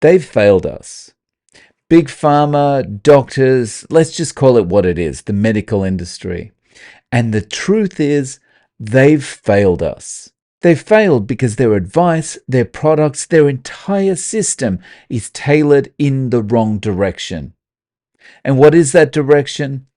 They've failed us. Big pharma, doctors, let's just call it what it is, the medical industry. And the truth is, they've failed us. They've failed because their advice, their products, their entire system is tailored in the wrong direction. And what is that direction?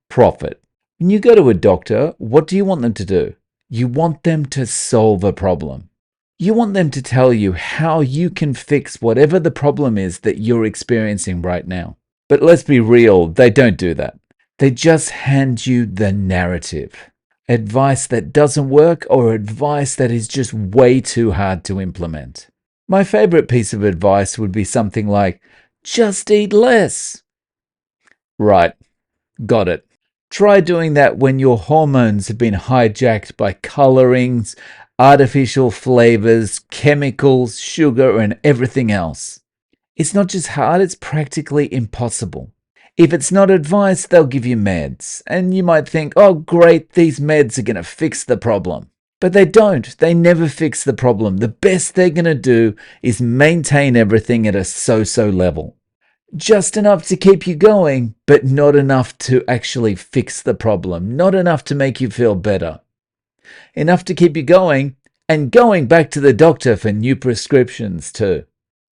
Profit. When you go to a doctor, what do you want them to do? You want them to solve a problem. You want them to tell you how you can fix whatever the problem is that you're experiencing right now. But let's be real, they don't do that. They just hand you the narrative. Advice that doesn't work or advice that is just way too hard to implement. My favorite piece of advice would be something like, just eat less. Right, got it. Try doing that when your hormones have been hijacked by colorings, artificial flavors, chemicals, sugar, and everything else. It's not just hard, it's practically impossible. If it's not advice, they'll give you meds. And you might think, oh great, these meds are going to fix the problem. But they don't. They never fix the problem. The best they're going to do is maintain everything at a so-so level. Just enough to keep you going, but not enough to actually fix the problem. Not enough to make you feel better. Enough to keep you going and going back to the doctor for new prescriptions too.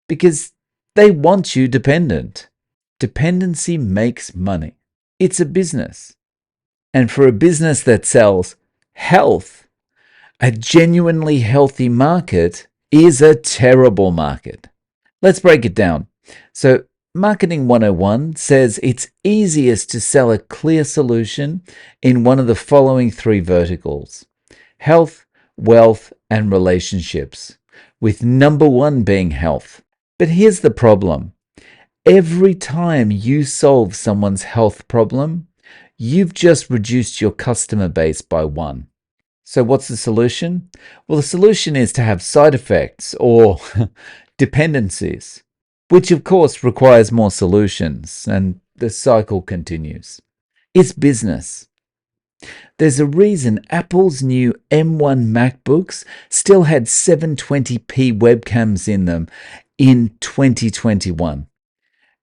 Because they want you dependent. Dependency makes money. It's a business. And for a business that sells health, a genuinely healthy market is a terrible market. Let's break it down. So, Marketing 101 says it's easiest to sell a clear solution in one of the following three verticals: health, wealth, and relationships, with number one being health. But here's the problem. Every time you solve someone's health problem, you've just reduced your customer base by one. So what's the solution? Well, the solution is to have side effects or dependencies, which of course requires more solutions, and the cycle continues. It's business. There's a reason Apple's new M1 MacBooks still had 720p webcams in them in 2021.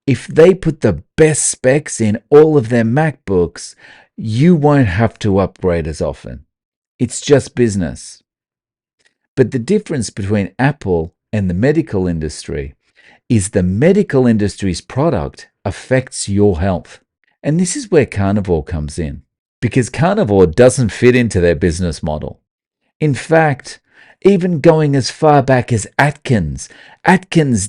If they put the best specs in all of their MacBooks, you won't have to upgrade as often. It's just business. But the difference between Apple and the medical industry is the medical industry's product affects your health. And this is where Carnivore comes in, because Carnivore doesn't fit into their business model. In fact, even going as far back as Atkins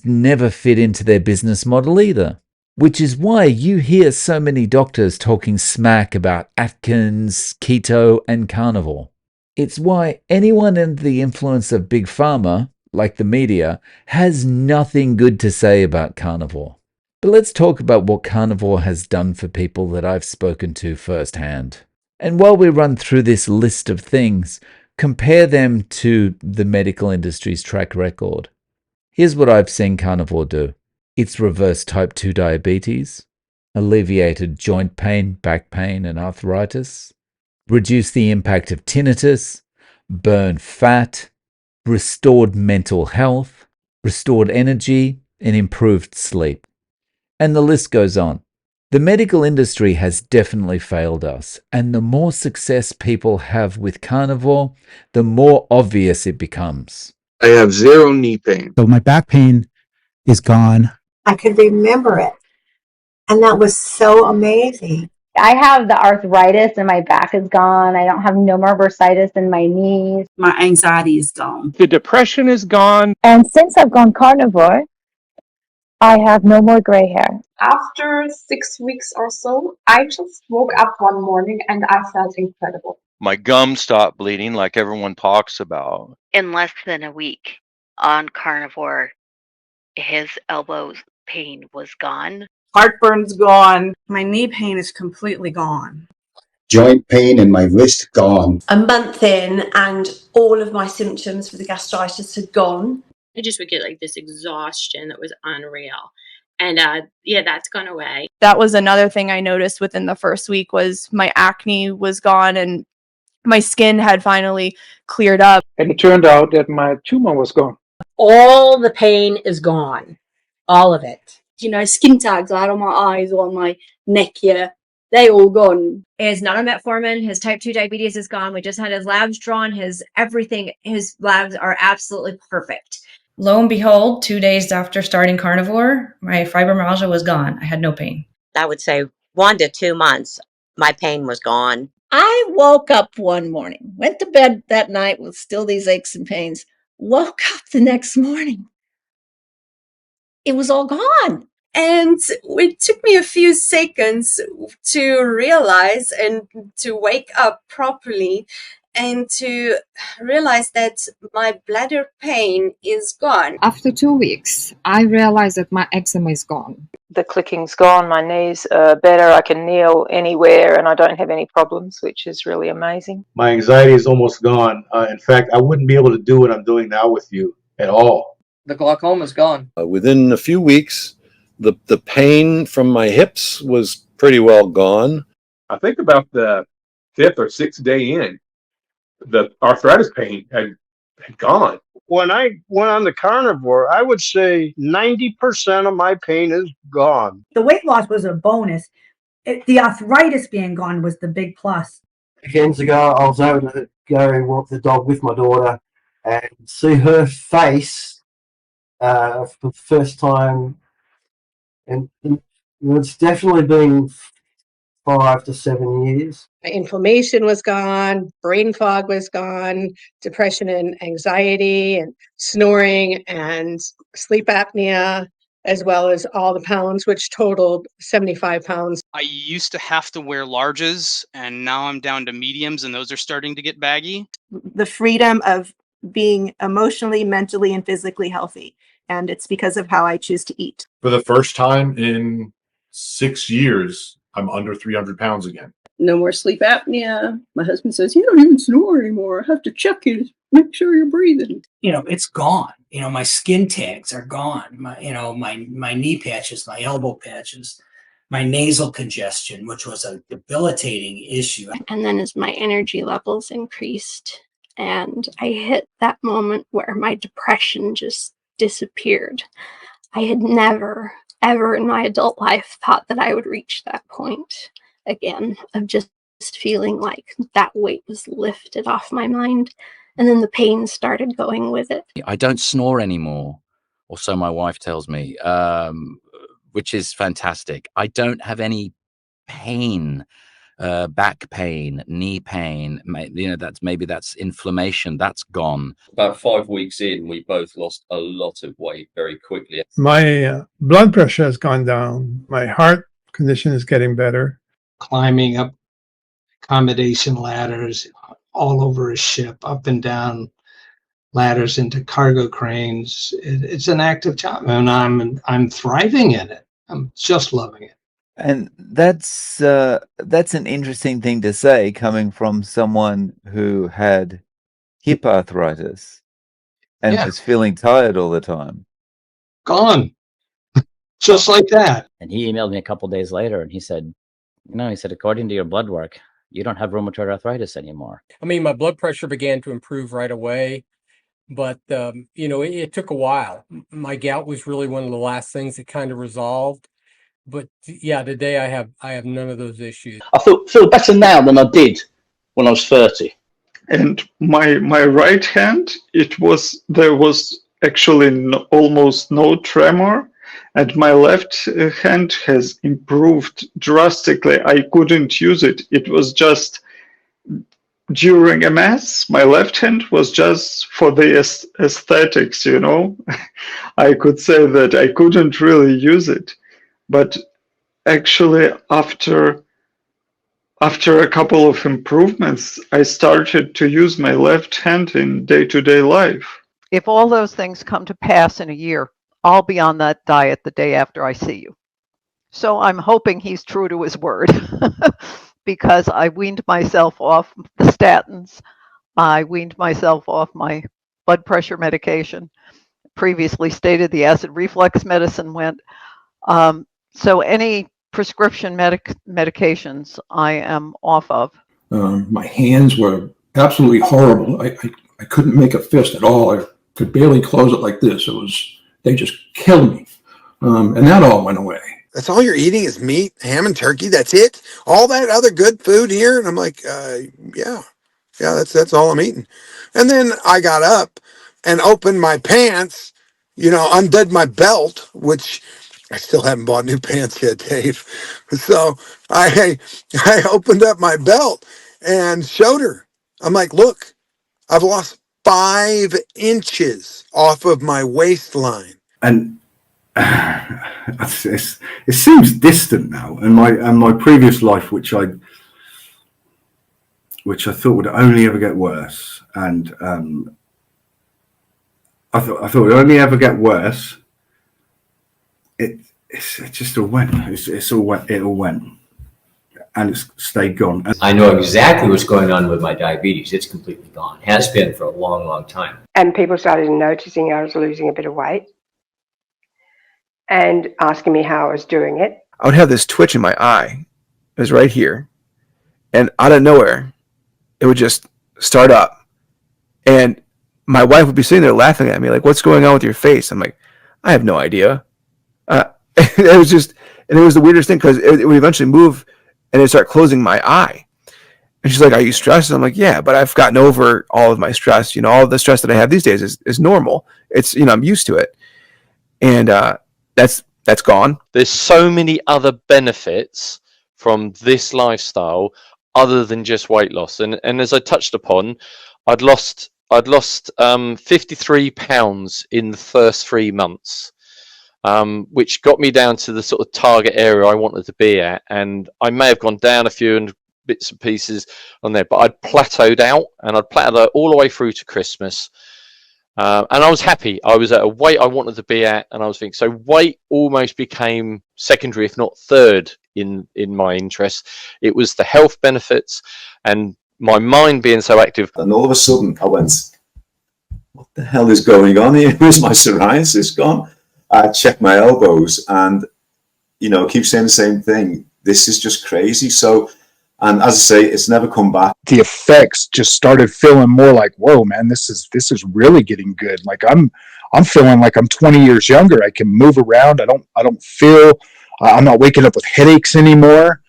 never fit into their business model either, which is why you hear so many doctors talking smack about Atkins, keto, and carnivore. It's why anyone under the influence of big pharma, like the media, has nothing good to say about carnivore. But let's talk about what carnivore has done for people that I've spoken to firsthand. And while we run through this list of things, compare them to the medical industry's track record. Here's what I've seen Carnivore do. It's reversed type 2 diabetes, alleviated joint pain, back pain, and arthritis, reduced the impact of tinnitus, burned fat, restored mental health, restored energy, and improved sleep. And the list goes on. The medical industry has definitely failed us, and the more success people have with Carnivore, the more obvious it becomes. I have zero knee pain. So my back pain is gone. I could remember it. And that was so amazing. I have the arthritis and my back is gone. I don't have no more bursitis in my knees. My anxiety is gone. The depression is gone. And since I've gone carnivore, I have no more gray hair. After 6 weeks or so, I just woke up one morning and I felt incredible. My gums stopped bleeding like everyone talks about. In less than a week on Carnivore, his elbow pain was gone. Heartburn's gone. My knee pain is completely gone. Joint pain in my wrist gone. A month in and all of my symptoms for the gastritis had gone. I just would get like this exhaustion that was unreal. And that's gone away. That was another thing I noticed within the first week was my acne was gone and my skin had finally cleared up. And it turned out that my tumor was gone. All the pain is gone. All of it. You know, skin tags I had on my eyes or on my neck here, they all gone. Is not on metformin. His type 2 diabetes is gone. We just had his labs drawn. His everything, his labs are absolutely perfect. Lo and behold, 2 days after starting Carnivore, my fibromyalgia was gone. I had no pain. I would say 1 to 2 months, my pain was gone. I woke up one morning, went to bed that night with still these aches and pains, woke up the next morning. It was all gone. And it took me a few seconds to realize and to wake up properly and to realize that my bladder pain is gone. After 2 weeks, I realized that my eczema is gone. The clicking's gone, my knees are better, I can kneel anywhere and I don't have any problems, which is really amazing. My anxiety is almost gone. In fact, I wouldn't be able to do what I'm doing now with you at all. The glaucoma's gone. Within a few weeks, the pain from my hips was pretty well gone. I think about the 5th or 6th day in, the arthritis pain had gone. When I went on the Carnivore, I would say 90% of my pain is gone. The weight loss was a bonus. The arthritis being gone was the big plus. Weekends ago, I was able to go and walk the dog with my daughter and see her face for the first time. And it's definitely been 5 to 7 years. Inflammation was gone, brain fog was gone, depression and anxiety and snoring and sleep apnea, as well as all the pounds, which totaled 75 pounds. I used to have to wear larges, and now I'm down to mediums, and those are starting to get baggy. The freedom of being emotionally, mentally, and physically healthy. And it's because of how I choose to eat. For the first time in 6 years, I'm under 300 pounds again. No more sleep apnea. My husband says, you don't even snore anymore. I have to check you to make sure you're breathing. You know, it's gone. You know, my skin tags are gone. My knee patches, my elbow patches, my nasal congestion, which was a debilitating issue. And then as my energy levels increased and I hit that moment where my depression just disappeared. I had never, ever in my adult life thought that I would reach that point again of just feeling like that weight was lifted off my mind. And then the pain started going with it. I don't snore anymore, or so my wife tells me, which is fantastic. I don't have any pain, back pain, knee pain. You know, that's inflammation. That's gone. About 5 weeks in, we both lost a lot of weight very quickly. My blood pressure has gone down. My heart condition is getting better. Climbing up accommodation ladders all over a ship, up and down ladders into cargo cranes. It's an active job, and I'm thriving in it. I'm just loving it. And that's an interesting thing to say, coming from someone who had hip arthritis and was feeling tired all the time. Gone, just like that. And he emailed me a couple days later, and he said, according to your blood work, you don't have rheumatoid arthritis anymore. I mean, my blood pressure began to improve right away, but it took a while. My gout was really one of the last things that kind of resolved. But yeah, today I have none of those issues. I feel better now than I did when I was 30. And my right hand, there was actually almost no tremor, and my left hand has improved drastically. I couldn't use it. It was just during MS. My left hand was just for the aesthetics, I could say that I couldn't really use it. But actually, after a couple of improvements, I started to use my left hand in day-to-day life. If all those things come to pass in a year, I'll be on that diet the day after I see you. So I'm hoping he's true to his word because I weaned myself off the statins. I weaned myself off my blood pressure medication. Previously stated the acid reflux medicine went. So any prescription medications I am off of. My hands were absolutely horrible. I couldn't make a fist at all. I could barely close it like this. They just killed me. And that all went away. That's all you're eating is meat, ham and turkey. That's it. All that other good food here. And I'm like, yeah, that's all I'm eating. And then I got up and opened my pants, undid my belt, which I still haven't bought new pants yet, Dave. So I opened up my belt and showed her. I'm like, look, I've lost 5 inches off of my waistline. And it seems distant now. And my previous life, which I thought would only ever get worse, and I thought it would only ever get worse. It just all went. It all went, and it's stayed gone. I know exactly what's going on with my diabetes. It's completely gone. Has been for a long, long time. And people started noticing I was losing a bit of weight and asking me how I was doing it. I would have this twitch in my eye. It was right here. And out of nowhere, it would just start up. And my wife would be sitting there laughing at me, like, what's going on with your face? I'm like, I have no idea. It was just, and it was the weirdest thing because it would eventually move and it'd start closing my eye. And she's like, are you stressed? And I'm like, yeah, but I've gotten over all of my stress. All of the stress that I have these days is normal. It's, I'm used to it. And that's gone. There's so many other benefits from this lifestyle other than just weight loss. And as I touched upon, I'd lost 53 pounds in the first 3 months. Which got me down to the sort of target area I wanted to be at, and I may have gone down a few and bits and pieces on there, but I'd plateaued out, and I'd plateaued out all the way through to Christmas, and I was happy. I was at a weight I wanted to be at, and I was thinking, so weight almost became secondary, if not third, in my interest. It was the health benefits and my mind being so active. And all of a sudden, I went, "What the hell is going on here? Where's my psoriasis gone?" I checked my elbows and, keep saying the same thing. This is just crazy. So, and as I say, it's never come back. The effects just started feeling more like, whoa, man, this is really getting good. Like I'm feeling like I'm 20 years younger. I can move around. I don't feel, I'm not waking up with headaches anymore.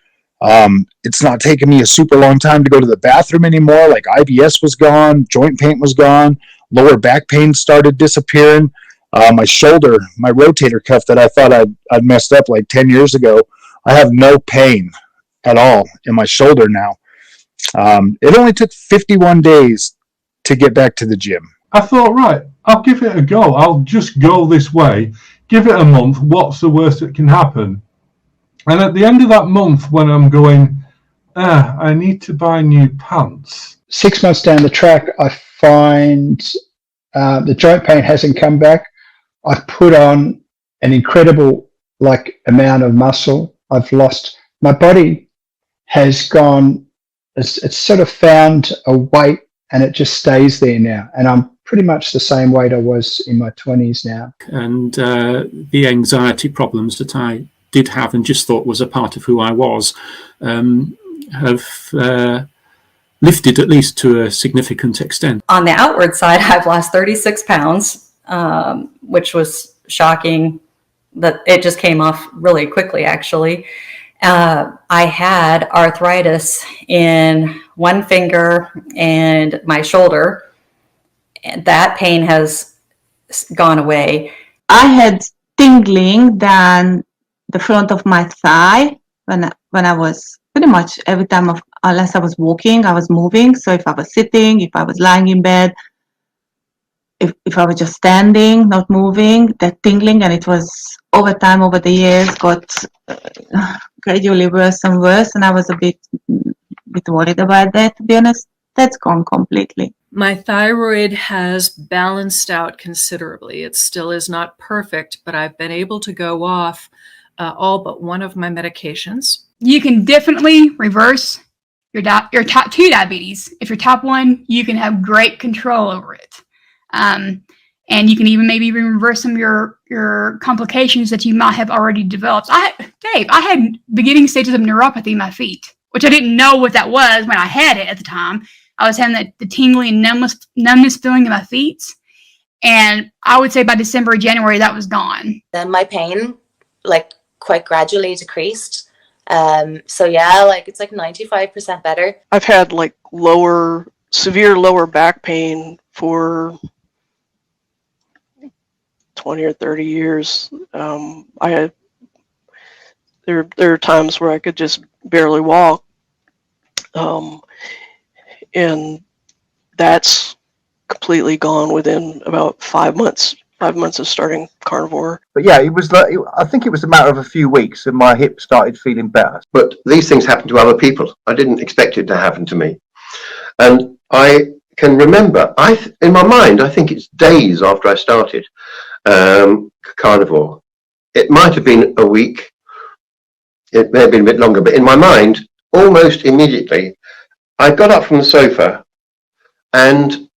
It's not taking me a super long time to go to the bathroom anymore. Like IBS was gone, joint pain was gone, lower back pain started disappearing. My shoulder, my rotator cuff that I thought I'd messed up like 10 years ago, I have no pain at all in my shoulder now. It only took 51 days to get back to the gym. I thought, right, I'll give it a go. I'll just go this way. Give it a month. What's the worst that can happen? And at the end of that month, when I'm going, I need to buy new pants. 6 months down the track, I find the joint pain hasn't come back. I've put on an incredible amount of muscle. I've lost, my body has gone, it's sort of found a weight and it just stays there now. And I'm pretty much the same weight I was in my 20s now. And the anxiety problems that I did have and just thought was a part of who I was have lifted at least to a significant extent. On the outward side, I've lost 36 pounds. Which was shocking that it just came off really quickly, actually. I had arthritis in one finger and my shoulder, and that pain has gone away. I had tingling down the front of my thigh when I was pretty much every time unless I was walking, I was moving. So if I was sitting, if I was lying in bed, if I was just standing, not moving, that tingling, and it was over time, over the years, got gradually worse and worse, and I was a bit worried about that, to be honest. That's gone completely. My thyroid has balanced out considerably. It still is not perfect, but I've been able to go off all but one of my medications. You can definitely reverse your type 2 diabetes. If you're type 1, you can have great control over it. And you can maybe even reverse some of your complications that you might have already developed. Dave, I had beginning stages of neuropathy in my feet, which I didn't know what that was when I had it at the time. I was having the tingling and numbness feeling in my feet. And I would say by December, January, that was gone. Then my pain like quite gradually decreased. So yeah, like it's like 95% better. I've had like severe lower back pain for 20 or 30 years. There are times where I could just barely walk, and that's completely gone within about 5 months. 5 months of starting Carnivore. But yeah, it was like, I think it was a matter of a few weeks and my hip started feeling better. But these things happen to other people. I didn't expect it to happen to me. And I can remember, in my mind, I think it's days after I started Carnivore. It might have been a week. It may have been a bit longer, but in my mind, almost immediately, I got up from the sofa and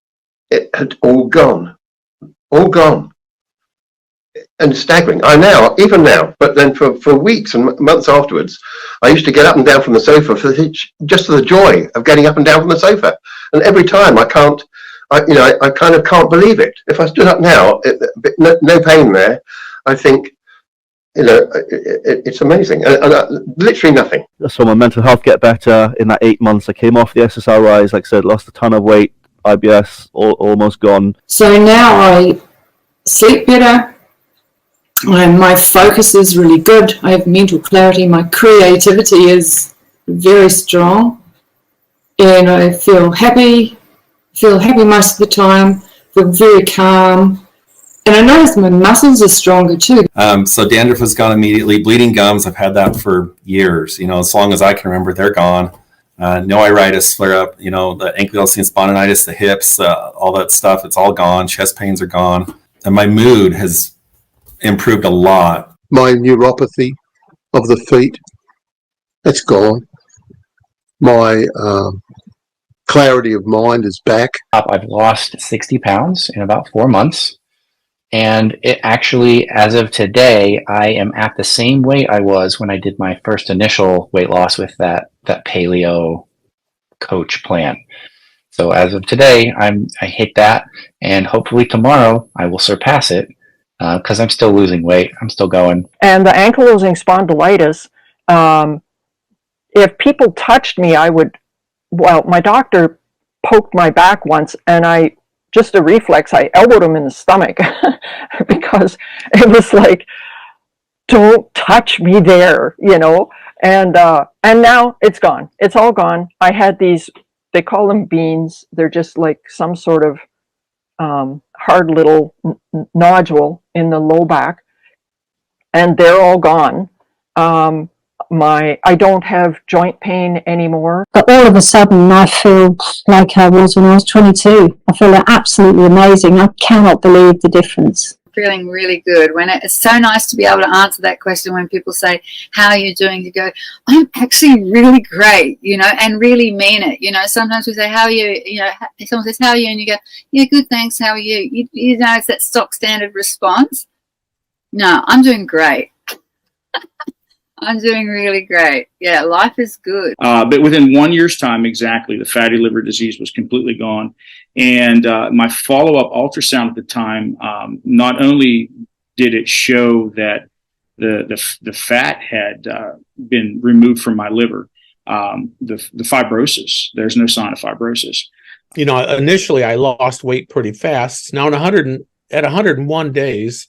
it had all gone. All gone. And staggering. Even now, but then for weeks and months afterwards, I used to get up and down from the sofa just for the joy of getting up and down from the sofa. And every time I kind of can't believe it. If I stood up now, no pain there, I think, it's amazing. Literally nothing. I saw my mental health get better in that 8 months. I came off the SSRIs, like I said, lost a ton of weight, IBS, almost gone. So now I sleep better. My focus is really good. I have mental clarity. My creativity is very strong. And I feel happy most of the time, feel very calm. And I notice my muscles are stronger too. So dandruff has gone immediately. Bleeding gums, I've had that for years. As long as I can remember, they're gone. No iritis flare up. The ankylosing spondylitis, the hips, all that stuff, it's all gone. Chest pains are gone. And my mood has improved a lot. My neuropathy of the feet, it's gone. My clarity of mind is back. I've lost 60 pounds in about 4 months. And it actually, as of today, I am at the same weight I was when I did my first initial weight loss with that paleo coach plan. So as of today, I hit that, and hopefully tomorrow I will surpass it because I'm still losing weight. I'm still going. And the ankylosing spondylitis, if people touched me, my doctor poked my back once, and just a reflex, I elbowed him in the stomach because it was like, don't touch me there, and now it's gone. It's all gone. I had these, they call them beans. They're just like some sort of hard little nodule in the low back, and they're all gone. I don't have joint pain anymore. But all of a sudden, I feel like I was when I was 22. I feel absolutely amazing. I cannot believe the difference. Feeling really good. When it's so nice to be able to answer that question when people say, how are you doing? You go, I'm actually really great, and really mean it. Sometimes we say, how are you? Someone says, how are you? And you go, yeah, good, thanks. How are you? It's that stock standard response. No, I'm doing great. I'm doing really great. Yeah, life is good. But within 1 year's time, exactly, the fatty liver disease was completely gone. And my follow-up ultrasound at the time, not only did it show that the fat had been removed from my liver, the fibrosis, there's no sign of fibrosis. Initially I lost weight pretty fast. Now at 101 days,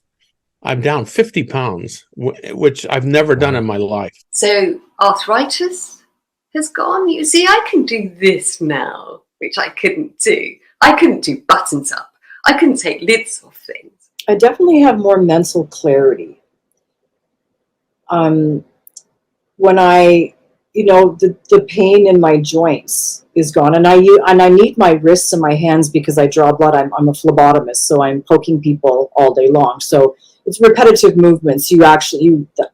I'm down 50 pounds, which I've never done in my life. So arthritis has gone. You see, I can do this now, which I couldn't do. I couldn't do buttons up. I couldn't take lids off things. I definitely have more mental clarity. When the pain in my joints is gone, and I need my wrists and my hands because I draw blood. I'm a phlebotomist, so I'm poking people all day long. So it's repetitive movements.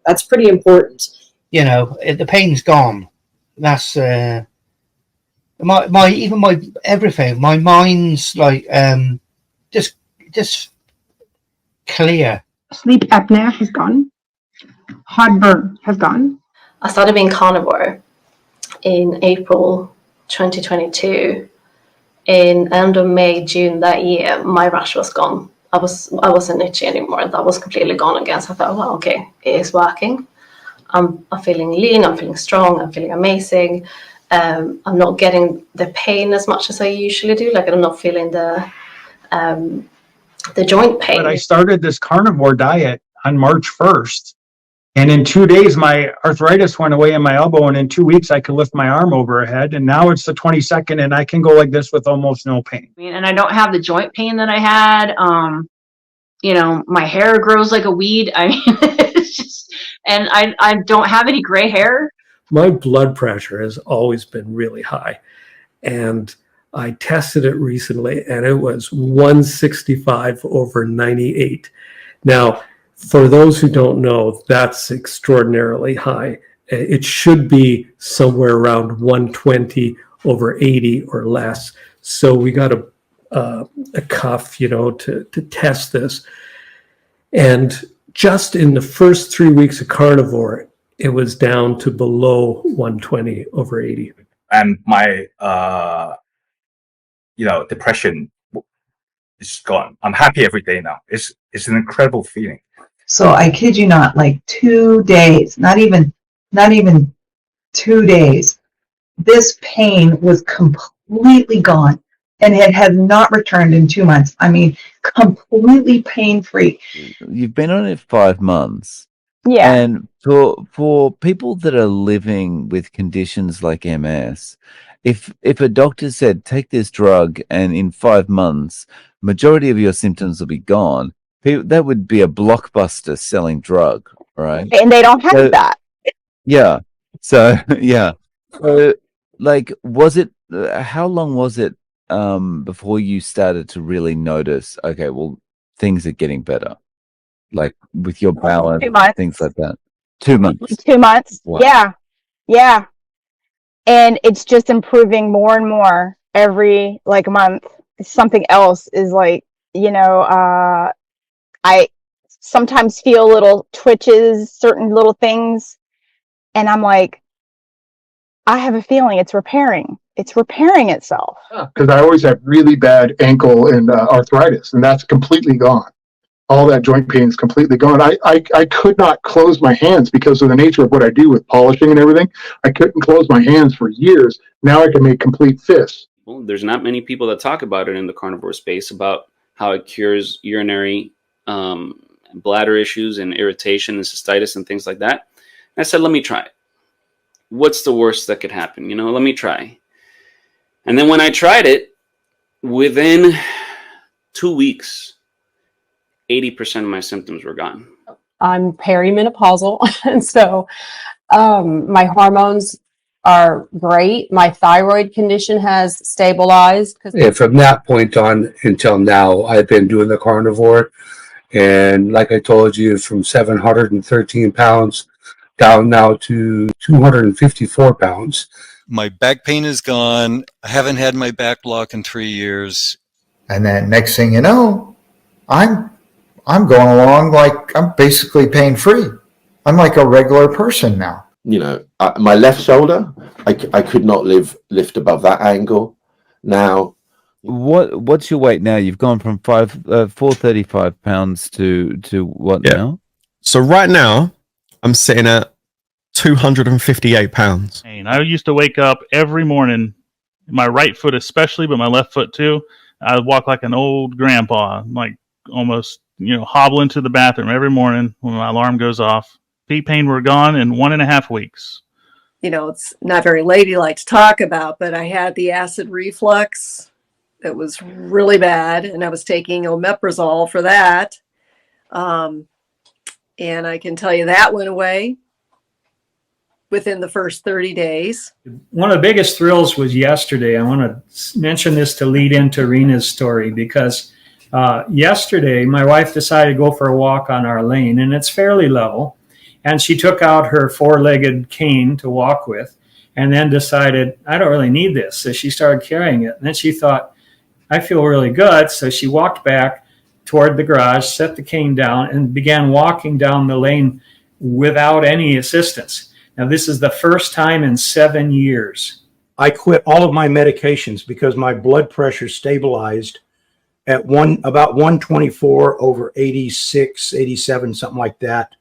That's pretty important. The pain's gone. That's my everything. My mind's like just clear. Sleep apnea has gone. Heartburn has gone. I started being carnivore in April 2022. In end of May, June that year, my rash was gone. I wasn't itchy anymore. That was completely gone again. So I thought, well, okay, it is working. I'm feeling lean. I'm feeling strong. I'm feeling amazing. I'm not getting the pain as much as I usually do. Like I'm not feeling the joint pain. But I started this carnivore diet on March 1st. And in 2 days, my arthritis went away in my elbow. And in 2 weeks, I could lift my arm overhead. And now it's the 22nd and I can go like this with almost no pain. And I don't have the joint pain that I had. You know, my hair grows like a weed. I mean, it's just, and I don't have any gray hair. My blood pressure has always been really high. And I tested it recently and it was 165/98. Now, for those who don't know, that's extraordinarily high. It should be somewhere around 120/80 or less. So we got a cuff, you know, to test this. And just in the first 3 weeks of carnivore, it was down to below 120/80. And my, depression is gone. I'm happy every day now. It's an incredible feeling. So I kid you not, like 2 days, not even 2 days, this pain was completely gone. And it has not returned in 2 months. I mean, completely pain-free. You've been on it 5 months. Yeah. And for people that are living with conditions like MS, if a doctor said, take this drug and in 5 months, majority of your symptoms will be gone, that would be a blockbuster selling drug, right? And they don't have that. Yeah. So, yeah. So, like, how long was it before you started to really notice, okay, well, things are getting better, like with your balance, 2 months. things like that? 2 months. 2 months. Wow. Yeah. And it's just improving more and more every month. Something else is I sometimes feel little twitches, certain little things, and I'm like, I have a feeling it's repairing. It's repairing itself. Because I always have really bad ankle and arthritis, and that's completely gone. All that joint pain is completely gone. I could not close my hands because of the nature of what I do with polishing and everything. I couldn't close my hands for years. Now I can make complete fists. Well, there's not many people that talk about it in the carnivore space about how it cures urinary bladder issues and irritation and cystitis and things like that. And I said, let me try it. What's the worst that could happen? Let me try. And then when I tried it, within 2 weeks, 80% of my symptoms were gone. I'm perimenopausal, and so my hormones are great. My thyroid condition has stabilized. And from that point on until now, I've been doing the carnivore. And like I told you, from 713 pounds down now to 254 pounds. My back pain is gone. I haven't had my back block in 3 years. And then next thing you know, I'm going along like I'm basically pain free. I'm like a regular person now. My left shoulder, I could not lift above that angle. Now, what's your weight now? You've gone from 435 pounds to what now? So right now, I'm sitting at 258 pounds. And I used to wake up every morning, my right foot especially, but my left foot too. I would walk like an old grandpa, like almost, hobbling to the bathroom every morning when my alarm goes off. Feet pain were gone in 1.5 weeks. It's not very ladylike to talk about, but I had the acid reflux. It was really bad, and I was taking omeprazole for that. And I can tell you that went away within the first 30 days. One of the biggest thrills was yesterday. I want to mention this to lead into Rena's story because yesterday my wife decided to go for a walk on our lane, and it's fairly level. And she took out her 4-legged cane to walk with and then decided, I don't really need this. So she started carrying it. And then she thought, I feel really good. So she walked back toward the garage, set the cane down, and began walking down the lane without any assistance. Now, this is the first time in 7 years. I quit all of my medications because my blood pressure stabilized at about 124 over 86, 87, something like that.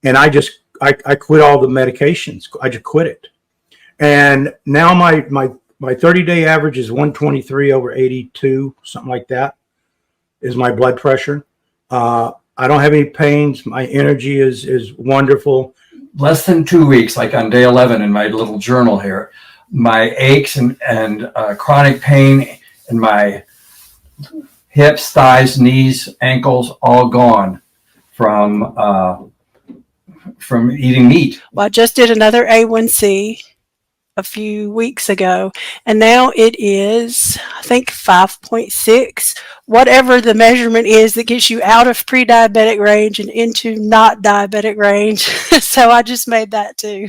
And I quit all the medications. I just quit it. And now my 30-day average is 123 over 82, something like that, is my blood pressure. I don't have any pains. My energy is wonderful. Less than 2 weeks, like on day 11 in my little journal here, my aches and chronic pain in my hips, thighs, knees, ankles, all gone from eating meat. Well, I just did another A1C a few weeks ago, and now it is, I think, 5.6, whatever the measurement is that gets you out of pre-diabetic range and into not diabetic range. So I just made that too.